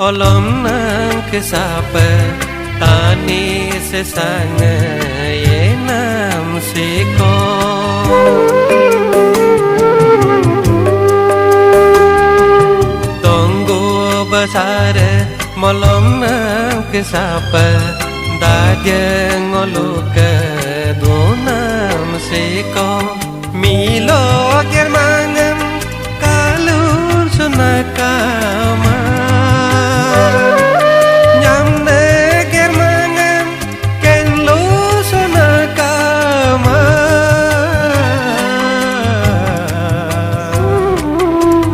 Polom nang kesapa tani sesang ye nam siko Tunggu besar molom nang kesapa daje ngoluk donam siko Milo germangam kalur sunakama Nyamne germangam kenlo sunakama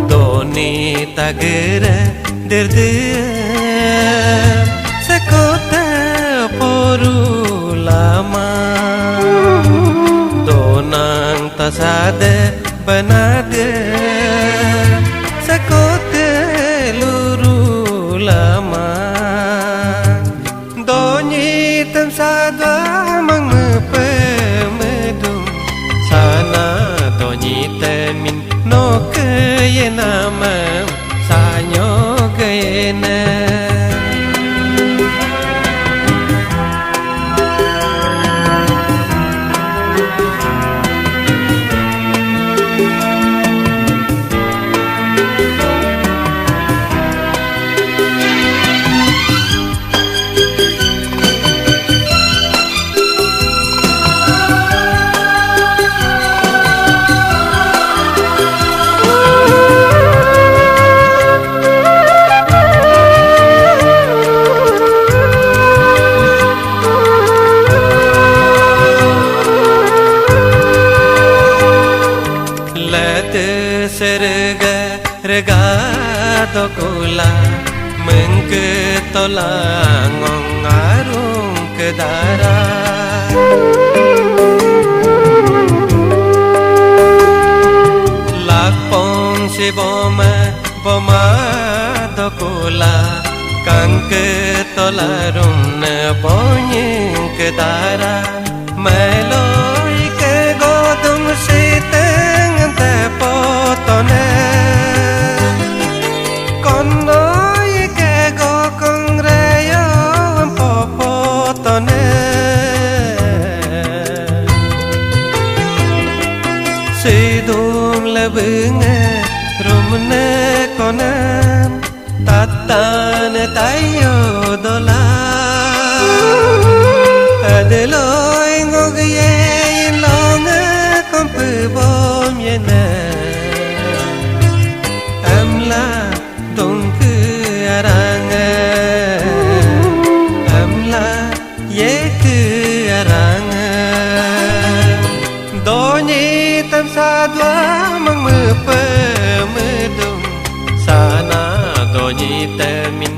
Doni tagere dirde sekota porulama Donang tasade banade sekote luru lama Donyi tem sadwa mang mepe medum sana donyi temin no ke nama sanyo ke na serga regado kula mengke tolangong arung ke darat lakpong si boma do kula kang ke tolarung na bonying ke darat meloi ke godum si tengan te potone konoi ke go kongreyo potone sidum lebenge rumne konan tatane tayo dola adeloi ngogye longa kompe bom yena amla dongke aranga amla ye ke aranga donyi tam sadwa mang mepe medum sana donyi temin